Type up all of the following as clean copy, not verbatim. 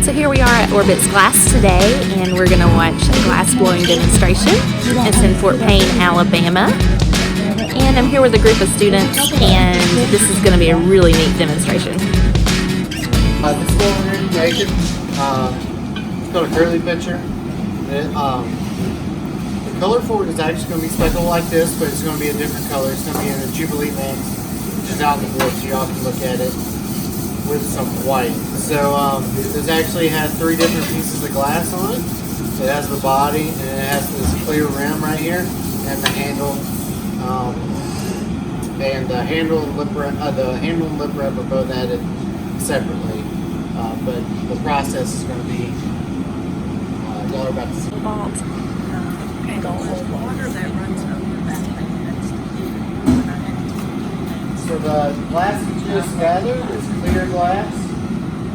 So here we are at Orbitx Glass today, and we're going to watch a glass blowing demonstration. It's in Fort Payne, Alabama. And I'm here with a group of students, and this is going to be a really neat demonstration. This is what we're going to be making. It's called a curly pitcher. The color for it is actually going to be speckled like this, but it's going to be a different color. It's going to be in a Jubilee mix, which is out on the board, so y'all can look at it with some white. So this actually has 3 different pieces of glass on it. It has the body, and it has this clear rim right here, and the handle, and the handle and lip wrap are both added separately. But the process is going to be y'all are about to see. And the cold water that runs over that thing. So the glass we just gathered is clear glass,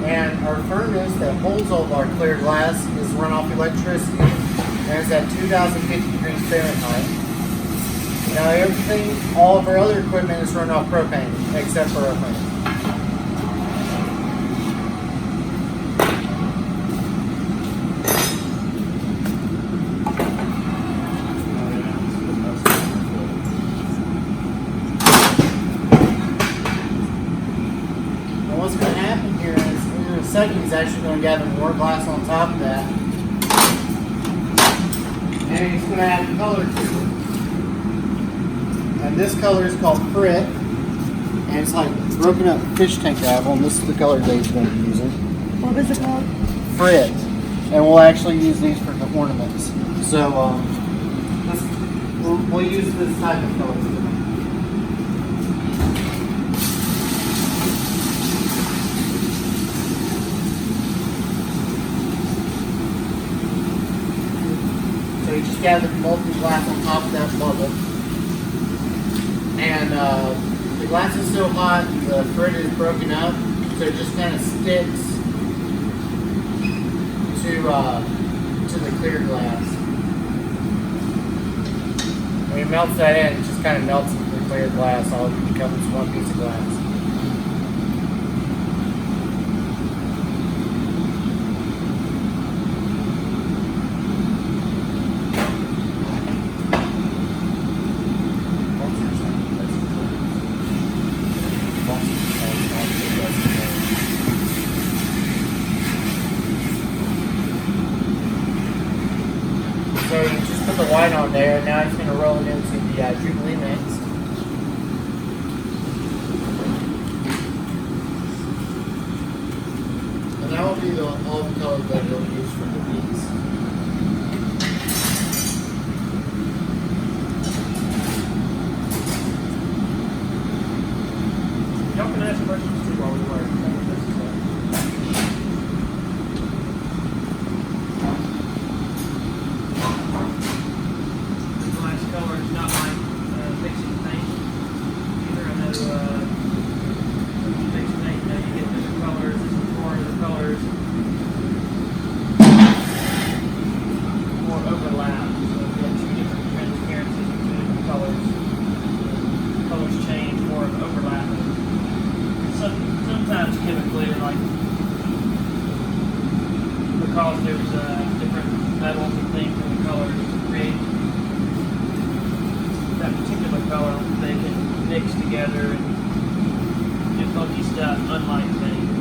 and our furnace that holds all of our clear glass is run off electricity, and it's at 2050 degrees Fahrenheit. Now everything, all of our other equipment is run off propane, except for our furnace. What's going to happen here is in a second he's actually going to gather more glass on top of that, and he's going to add color to it. And this color is called frit, and it's like broken up fish tank gravel, and this is the color that he's going to be using. What was it called? Frit, and we'll actually use these for the ornaments. So we'll use this type of color. So you just gather multiple glass on top of that bubble. And the glass is so hot, the frit is broken up, so it just kind of sticks to the clear glass. When you melt that in, it just kind of melts into the clear glass, all it becomes one piece of glass. So you just put the white on there, and now it's going to roll it into the Jubilee mix. And that will be all the colors that you'll use for the piece. Y'all can ask questions too while we work. Color is not like mixing paint either. I know when you mix paint, you get different colors. This is more of the colors, more overlap. So we have 2 different transparencies between the colors. Colors change, more of overlap. Sometimes chemically, like because there's different metals and things in the colors to create that particular color, they can mix together and do funky stuff, unlike paint.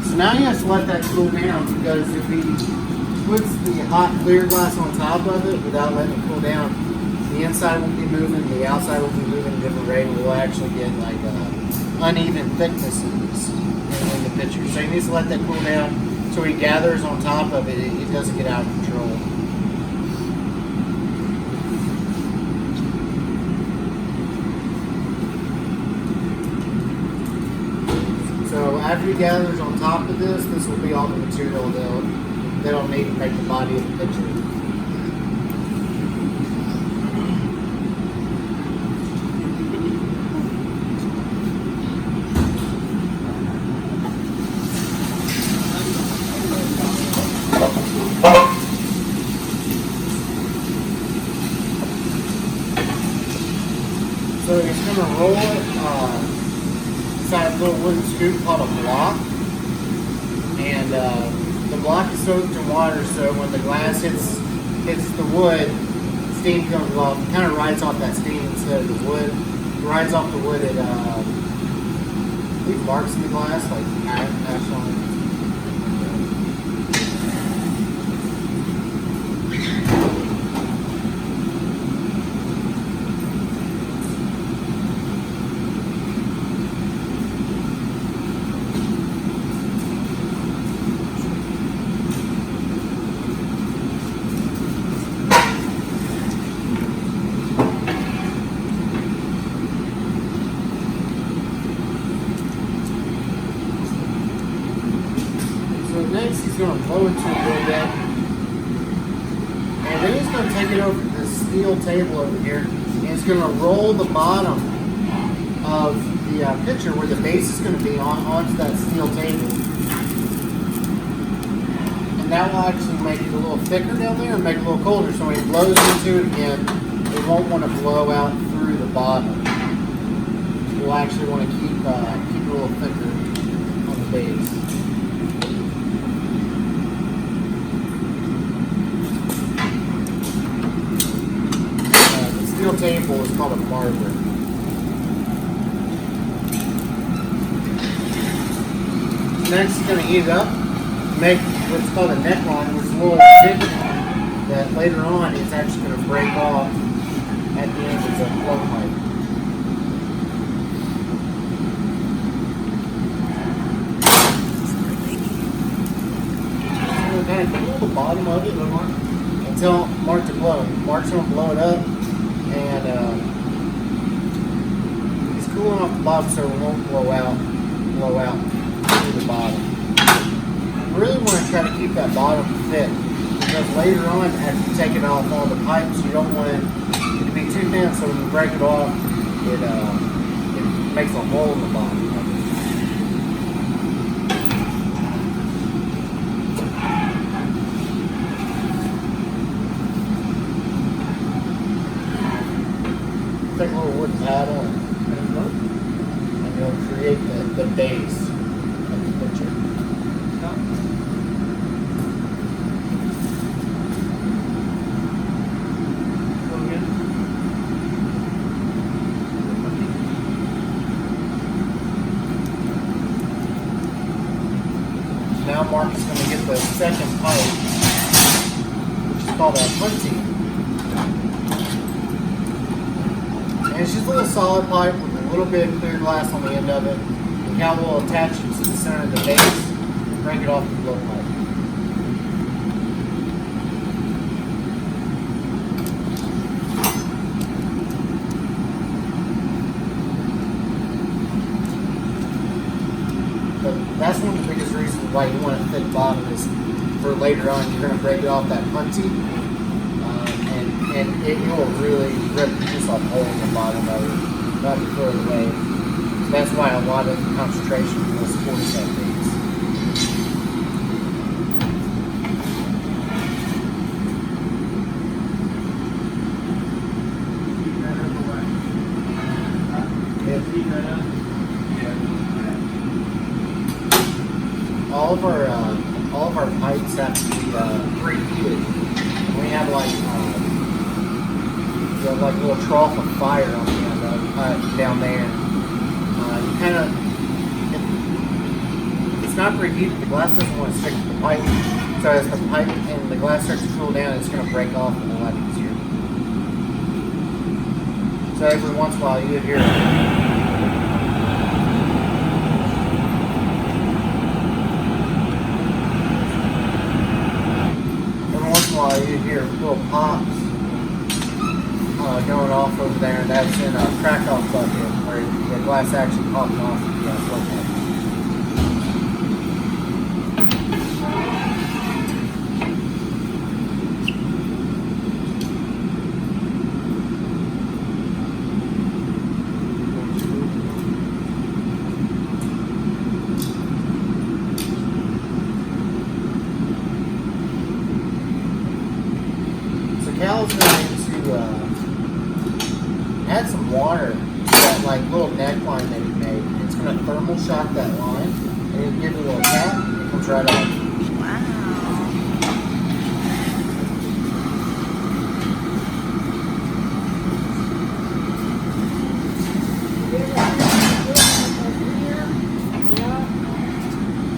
So now he has to let that cool down, because if he puts the hot clear glass on top of it without letting it cool down, the inside won't be moving, the outside will be moving at a different rate, and we'll actually get like uneven thicknesses in the picture. So he needs to let that cool down so he gathers on top of it, it doesn't get out of control. after he gathers on top of this, this will be all the material they'll need to make the body of the picture. So he's going to roll it inside a little wooden scoop called a block. And the block is soaked in water, so when the glass hits the wood, steam comes off. It kind of rides off that steam instead of the wood. It rides off the wood at leave marks in the glass, like ash on it. Next, he's going to blow it to a little bit, and then he's going to take it over to this steel table over here, and he's going to roll the bottom of the pitcher where the base is going to be onto that steel table, and that will actually make it a little thicker down there and make it a little colder. So when he blows into it again, it won't want to blow out through the bottom. We'll actually want to keep it a little thicker on the base. Steel table is called a marber. Next, he's going to heat it up, make what's called a neckline, which is a little thick that later on it's actually going to break off at the end of the blow pipe. So we're going to cool the bottom of it until Mark to blow. Mark's going to blow it up. And he's cooling off the bottom so it won't blow out through the bottom. You really want to try to keep that bottom thick, because later on, after you take it off all the pipes, you don't want it to be too thin, so when you break it off, it makes a hole in the bottom. Take a little wooden paddle and you'll create the base of the picture. Go again. Now Mark is going to get the second pipe, which is called a punty. And it's just a little solid pipe with a little bit of clear glass on the end of it. And now we'll attach it to the center of the base and break it off the blow pipe. But that's one of the biggest reasons why you want a thick bottom is for later on you're going to break it off that punty. And it will really rip just a hole in the bottom of it, not to throw it away. So that's why a lot of concentration will support that base. All of our pipes have to be preheated. We have like a little trough of fire on the end of the pipe down there. You kind of, if it's not preheated, the glass doesn't want to stick to the pipe. So as the pipe and the glass starts to cool down, it's going to break off a lot easier. So every once in a while you hear you hear little pops going off over there, and that's in a crack-off bucket where the glass actually popping off the flow pipe. Cal's going to add some water to that like little neckline that he made. It's going to thermal shock that line, and he'll give it a little tap, and it comes right off. Wow.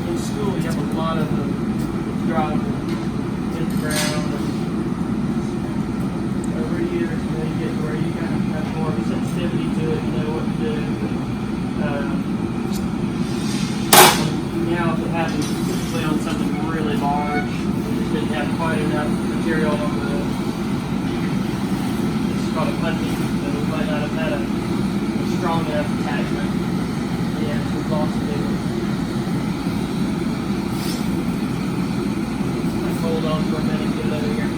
In school, you have a lot of drive in the ground. And over years, you know, you get where you kind of have more of a sensitivity to it, you know what to do. Now, if it happens typically on something really large, you just didn't have quite enough material on the, it's called a punty, so we might not have had a strong enough attachment. Yeah, we've lost a big one. Hold on for a minute, get it over here.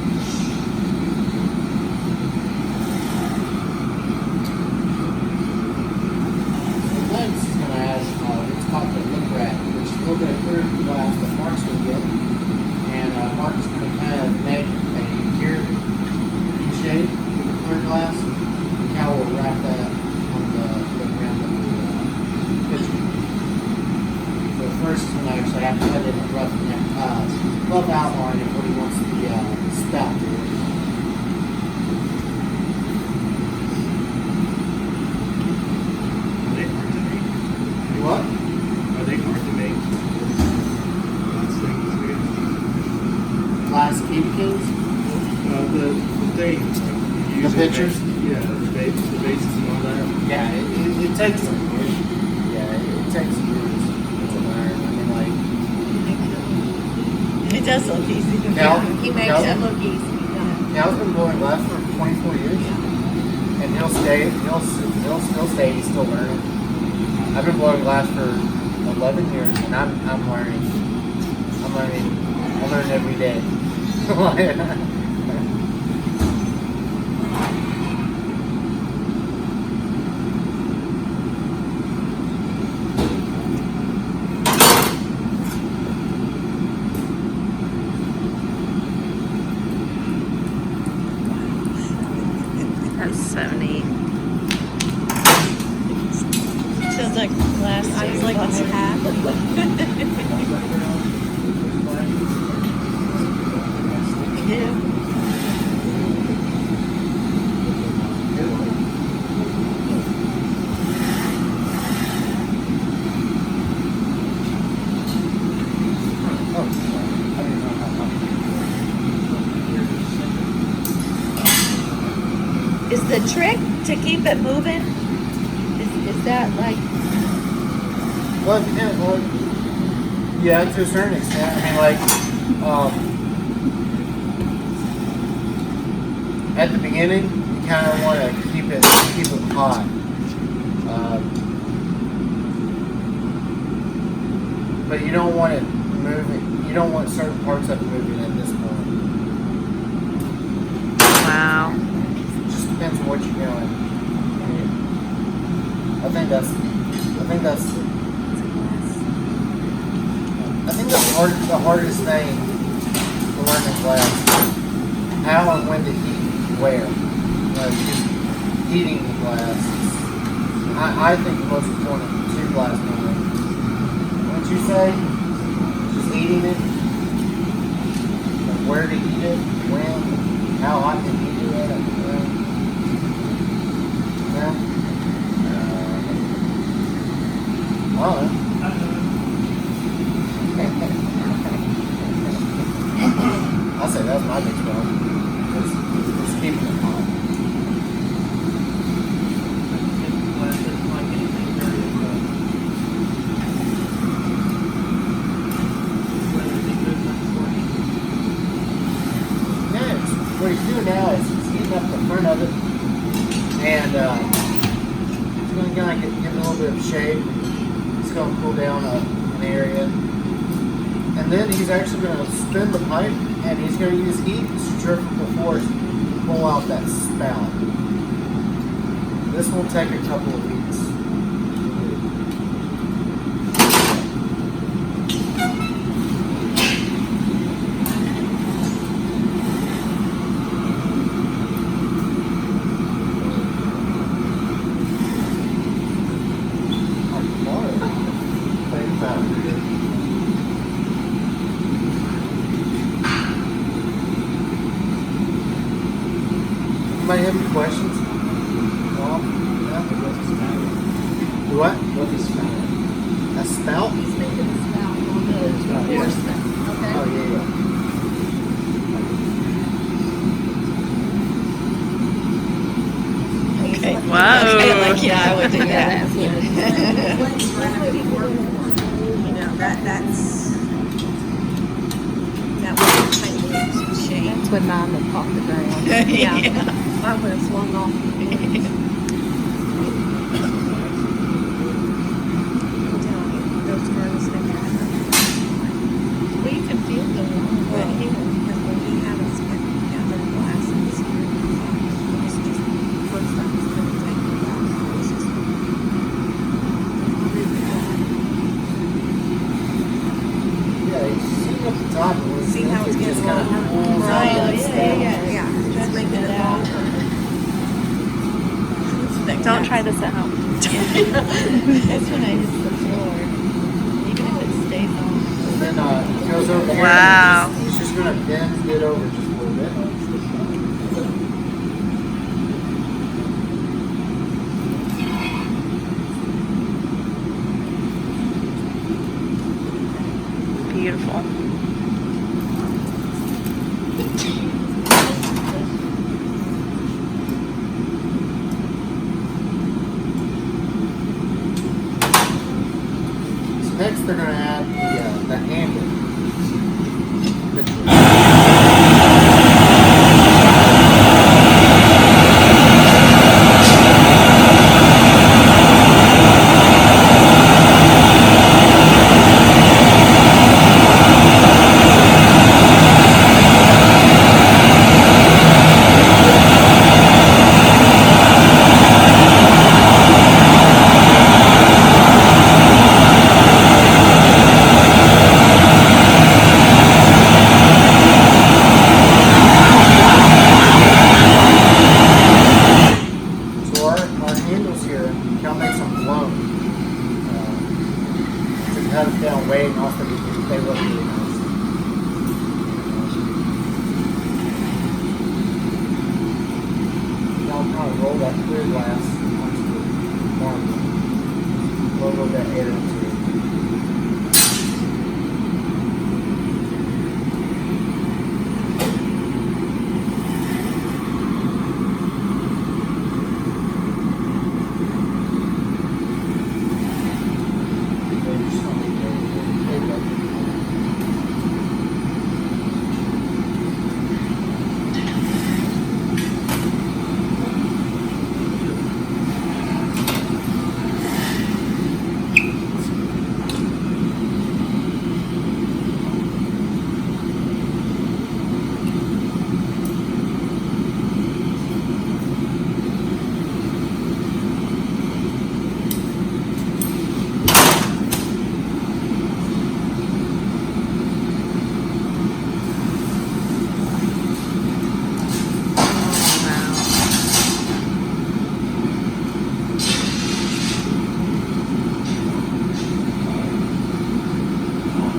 Next, he's going to add what's called the lip wrap, which is a little bit of clear glass that Mark's going to get. And Mark is going to kind of make a gear shape with the clear glass. And Cal will wrap that on the ground of the picture. So first, he's going to actually have to cut in a rough outline of what he wants the spout to be. Are they hard to make? You what? Are they hard to make? Glass things, I guess. Glass Kiwi Kings? The thing. You use The pictures? Yeah, the bases and all that. Yeah, it takes some years. Yeah, it takes years to learn. I mean, like, It does look easy. Cal? He makes Cal? it look easy. Cal's been blowing glass for 24 years. And he'll stay, he'll stay, he's still learning. I've been blowing glass for 11 years, and I'm learning. I learn every day. That's so neat. Feels like glass. Feels like it's half. Yeah. Is the trick to keep it moving? Is that like? Well, yeah, to a certain extent. I mean, like, at the beginning, you kind of want to keep it hot. But you don't want it moving. You don't want certain parts of it moving at this point. Wow. It just depends on what you're doing. I think that's the hardest thing to learn in class. How and when to heat where. Just heating the glass. I think the most important to glass moving. Wouldn't you say? Just heating it. Where to heat it, when, how hot to heat it at. Well, I'll say that's my big problem. It's keeping it hot. What he's doing now is he's heating up the front of it, and he's going to kind of give it a little bit of shade. It's going to cool down an area, and then he's actually going to spin the pipe, and he's going to use heat centrifugal force to pull out that spout. This will take a couple of weeks. Anybody have any questions? No? What? What is spout? A spout? He's making a spout on the Yeah. horseman. Okay. Oh, yeah, yeah. Okay. Wow. Okay, like, yeah, I would do that. Yeah, that's what You know, that was kind of shame. That's when mine would pop the ground. Yeah. Mine would have swung off. Those girls, they had well, you can feel the warmth, but when he had us gather glasses, it was just the first time he's going to take the glass. It was just really bad. Yeah, you see up the top. When See how it's it just getting kind of longer? pulls Right, out. yeah. It's making it longer. Don't try this at home. That's when I hit the floor. Even if it stays on. And then it goes over here. Wow. And it's just going to bend it over just a little bit. Beautiful. So next they're going to add the handle. So our handles here, Cal makes them blown to cut them down weight and also they look really nice. Now I'm trying to roll that clear glass onto the marble. Blow a little bit of air into it.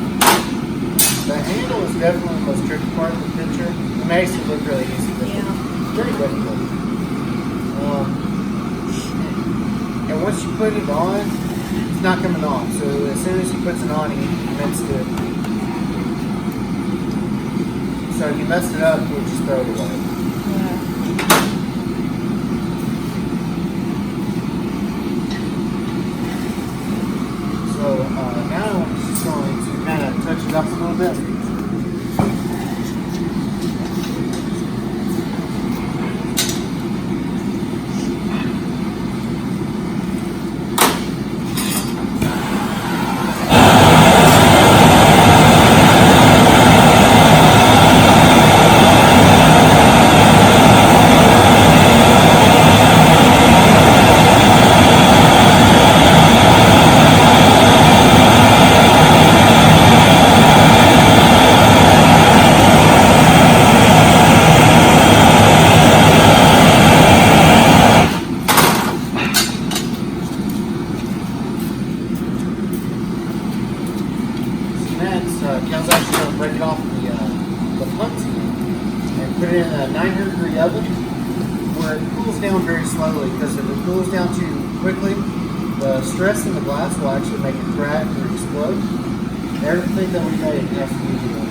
The handle is definitely the most tricky part of the picture. It makes it look really easy, but Yeah. it's very difficult. And once you put it on, it's not coming off. So as soon as he puts it on, he messed it. So if you messed it up, we'll just throw it away. So now I'm just going to kind of touch it up a little bit. Cal's actually going to break it off the punty and put it in a 900 degree oven where but it cools down very slowly because if it cools down too quickly, the stress in the glass will actually make it crack or explode. Everything that we made has to be healed.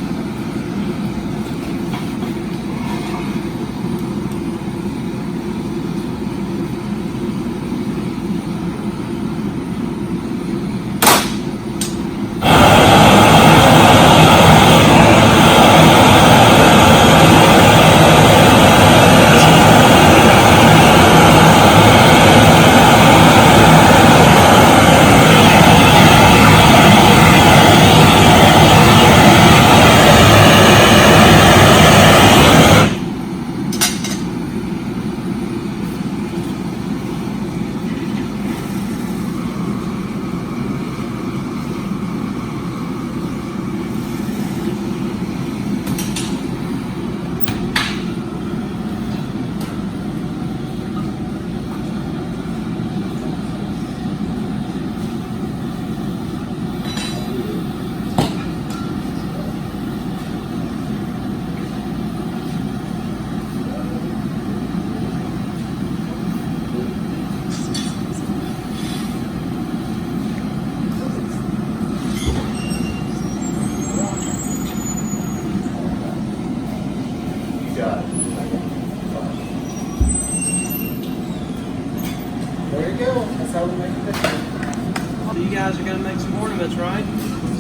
There you go. That's how we make a picture. So you guys are going to make some ornaments, right?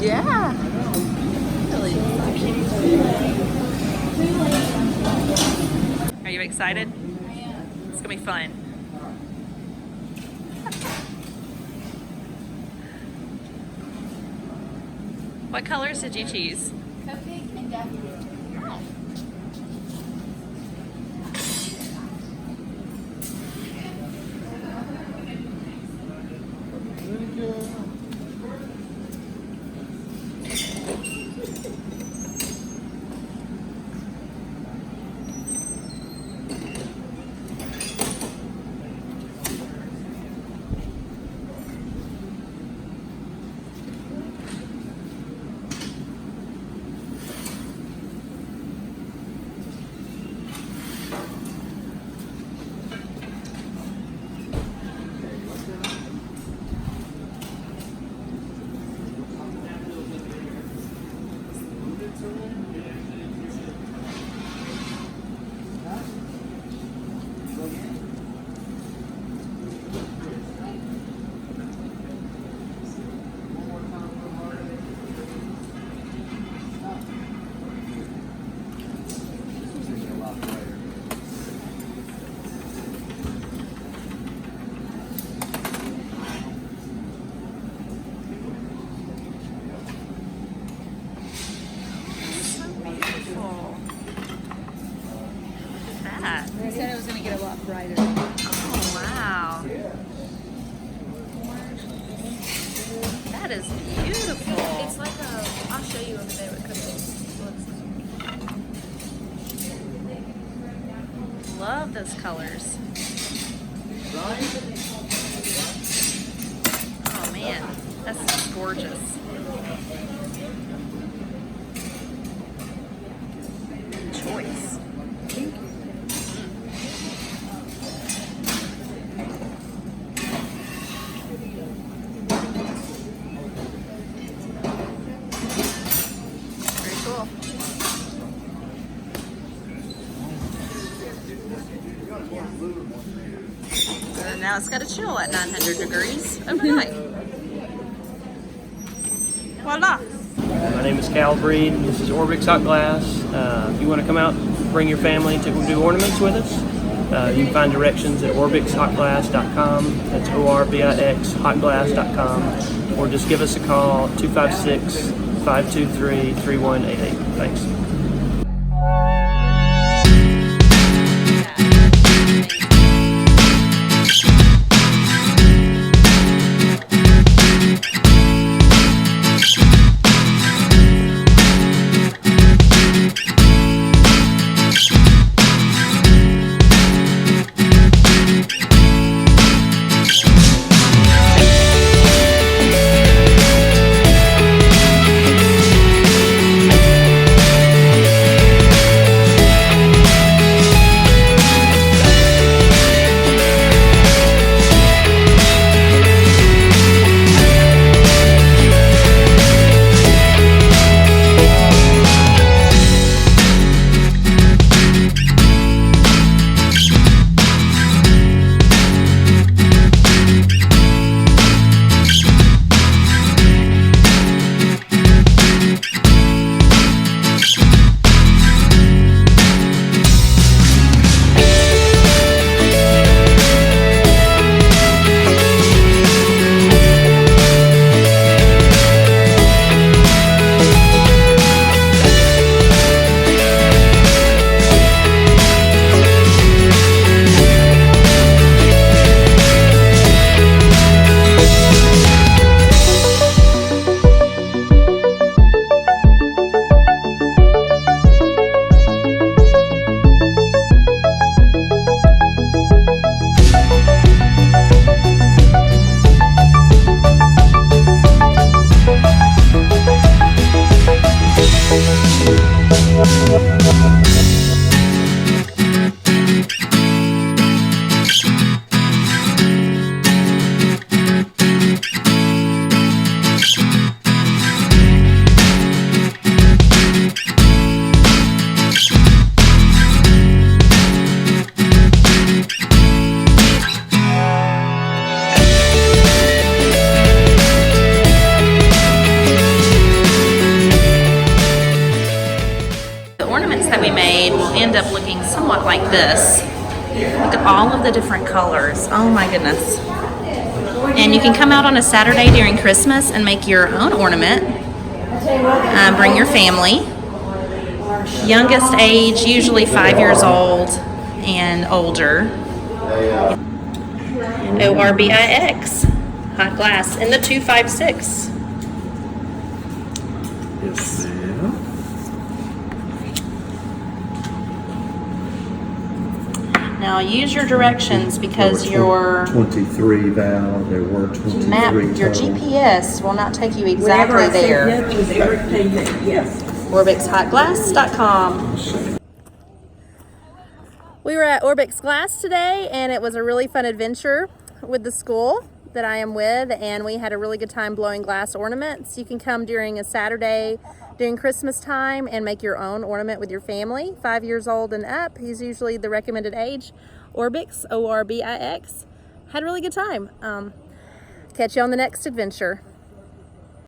Yeah. Are you excited? It's gonna be fun. What colors did you choose? Cupcake and daffodil. They said it was going to get a lot brighter. Oh, wow. That is beautiful. It's like a, I'll show you over there what cupcake looks like. Love those colors. Oh man, that's just gorgeous. Choice. Very cool. And now it's got to chill at 900 degrees overnight. Voila. My name is Cal Breed. This is Orbix Hot Glass. If you want to come out, bring your family to do ornaments with us. You can find directions at orbixhotglass.com. That's Orbix hotglass.com. Or just give us a call, 256-523-3188. Thanks. end up looking somewhat like this. Look at all of the different colors. Oh my goodness. And you can come out on a Saturday during Christmas and make your own ornament. Bring your family. Youngest age, usually 5 years old and older. Orbix hot glass in the 256. Yes, ma'am. Now use your directions because your 23 Val, there were 23 map, your total. GPS will not take you Whenever I exactly say there. yes, was everything that, yes. OrbixHotGlass.com. We were at Orbix Glass today, and it was a really fun adventure with the school that I am with, and we had a really good time blowing glass ornaments. You can come during a Saturday during Christmas time and make your own ornament with your family. 5 years old and up is usually the recommended age. Orbix, Orbix. Had a really good time. Catch you on the next adventure.